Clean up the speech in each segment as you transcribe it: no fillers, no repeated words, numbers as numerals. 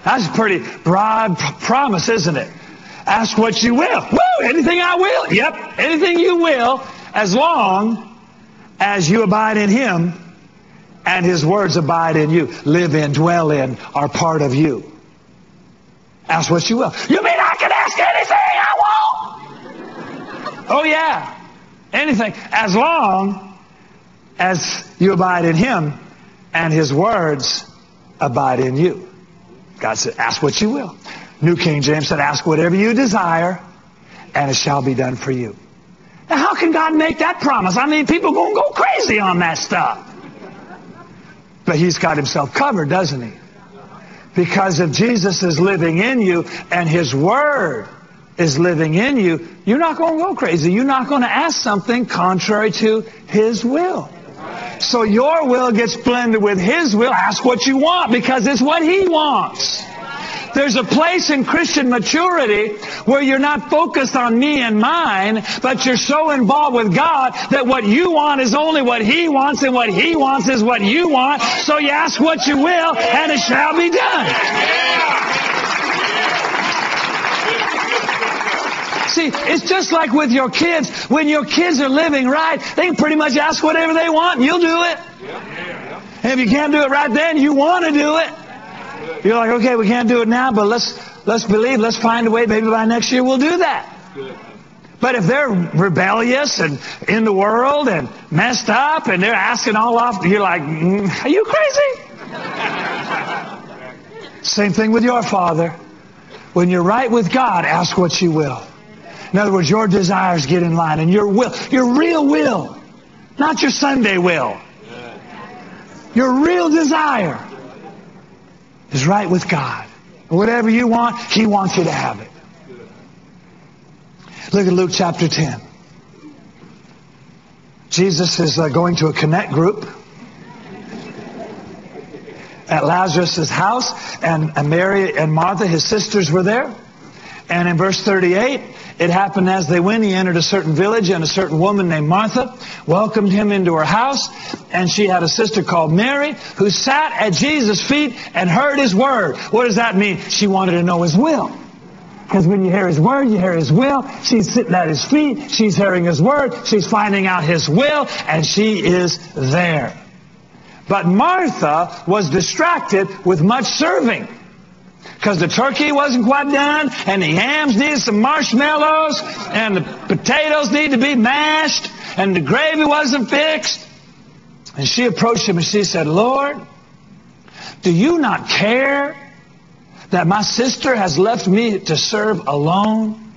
That's a pretty broad promise, isn't it? Ask what you will. Woo! Anything I will. Yep. Anything you will, as long as you abide in Him and His words abide in you. Live in, dwell in, are part of you. Ask what you will. You mean I can ask anything I want? Oh yeah. Anything. As long as you abide in Him and His words abide in you. God said, ask what you will. New King James said, ask whatever you desire, and it shall be done for you. Now, how can God make that promise? I mean, people are going to go crazy on that stuff. But He's got Himself covered, doesn't He? Because if Jesus is living in you and His Word is living in you, you're not going to go crazy. You're not going to ask something contrary to His will. So your will gets blended with His will. Ask what you want because it's what He wants. There's a place in Christian maturity where you're not focused on me and mine, but you're so involved with God that what you want is only what He wants, and what He wants is what you want. So you ask what you will, and it shall be done. See, it's just like with your kids. When your kids are living right, they can pretty much ask whatever they want, and you'll do it. And if you can't do it right then, you want to do it. You're like, okay, we can't do it now, but let's believe, let's find a way. Maybe by next year we'll do that. But if they're rebellious and in the world and messed up and they're asking all off, you're like, are you crazy? Same thing with your Father. When you're right with God, ask what you will. In other words, your desires get in line, and your will, your real will, not your Sunday will. Your real desire is right with God. Whatever you want, He wants you to have it. Look at Luke chapter 10. Jesus is going to a connect group at Lazarus' house, and Mary and Martha, his sisters, were there. And in verse 38, it happened as they went, he entered a certain village, and a certain woman named Martha welcomed him into her house. And she had a sister called Mary who sat at Jesus' feet and heard His word. What does that mean? She wanted to know His will. Because when you hear His word, you hear His will. She's sitting at His feet. She's hearing His word. She's finding out His will. And she is there. But Martha was distracted with much serving. Because the turkey wasn't quite done, and the yams needed some marshmallows, and the potatoes needed to be mashed, and the gravy wasn't fixed. And she approached Him and she said, Lord, do you not care that my sister has left me to serve alone?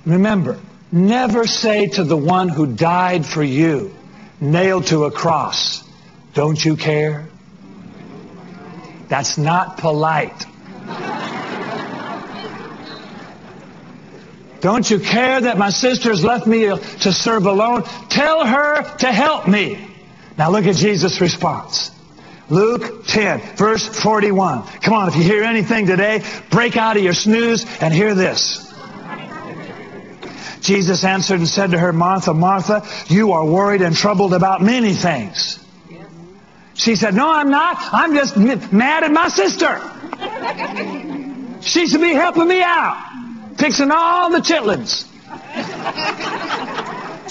Remember, never say to the one who died for you, nailed to a cross, don't you care? That's not polite. Don't you care that my sister has left me to serve alone? Tell her to help me. Now look at Jesus' response. Luke 10, verse 41. Come on, if you hear anything today, break out of your snooze and hear this. Jesus answered and said to her, Martha, Martha, you are worried and troubled about many things. She said, no, I'm not. I'm just mad at my sister. She should be helping me out, fixing all the chitlins.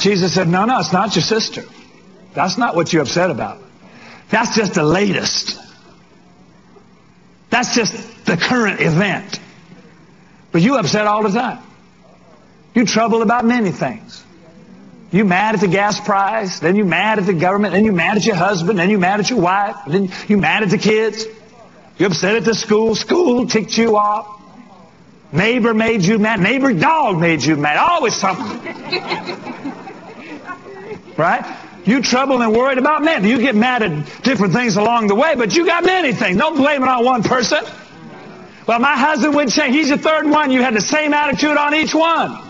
Jesus said, no, it's not your sister. That's not what you're upset about. That's just the latest. That's just the current event. But you upset all the time. You're troubled about many things. You mad at the gas price, then you mad at the government, then you mad at your husband, then you mad at your wife, then you mad at the kids. You're upset at the school. School ticked you off. Neighbor made you mad. Neighbor dog made you mad. Always something. Right? You troubled and worried about men. You get mad at different things along the way, but you got many things. Don't blame it on one person. Well, my husband would say, he's the third one. You had the same attitude on each one.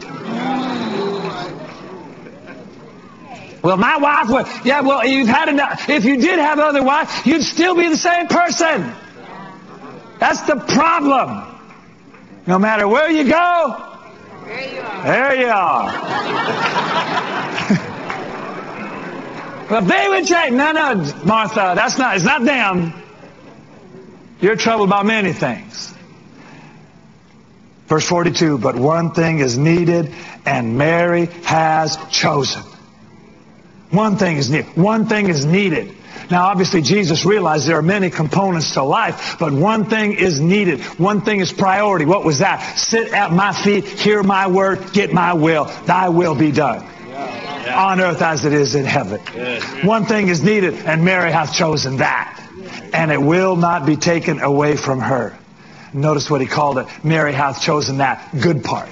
Well, my wife would, yeah, well, you've had enough. If you did have other wives, you'd still be the same person. That's the problem. No matter where you go, there you are. Well, they would say, no, Martha, it's not them. You're troubled about many things. Verse 42, but one thing is needed, and Mary has chosen. One thing is needed. One thing is needed. Now, obviously, Jesus realized there are many components to life, but one thing is needed. One thing is priority. What was that? Sit at my feet, hear my word, get my will. Thy will be done. On earth as it is in heaven. One thing is needed, and Mary hath chosen that. And it will not be taken away from her. Notice what he called it. Mary hath chosen that good part.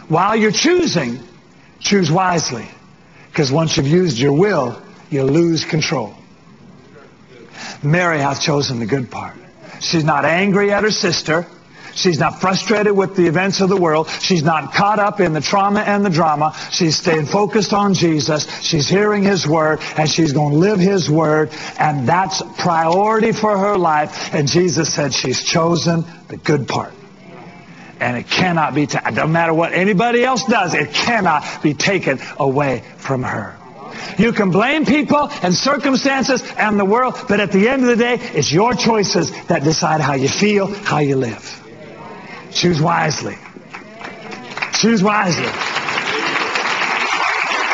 While you're choosing, choose wisely. Because once you've used your will, you lose control. Mary hath chosen the good part. She's not angry at her sister. She's not frustrated with the events of the world. She's not caught up in the trauma and the drama. She's staying focused on Jesus. She's hearing His Word, and she's going to live His Word. And that's priority for her life. And Jesus said she's chosen the good part. And it cannot be taken. It doesn't matter what anybody else does. It cannot be taken away from her. You can blame people and circumstances and the world, but at the end of the day, it's your choices that decide how you feel, how you live. Choose wisely. Choose wisely.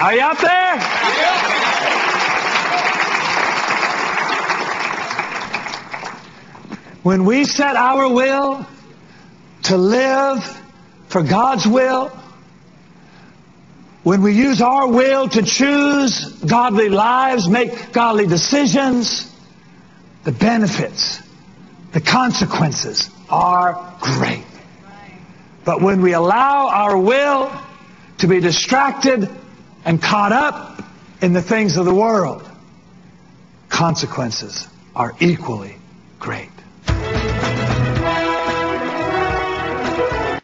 Are you out there? When we set our will to live for God's will, when we use our will to choose godly lives, make godly decisions, the benefits, the consequences are great. But when we allow our will to be distracted and caught up in the things of the world, consequences are equally great.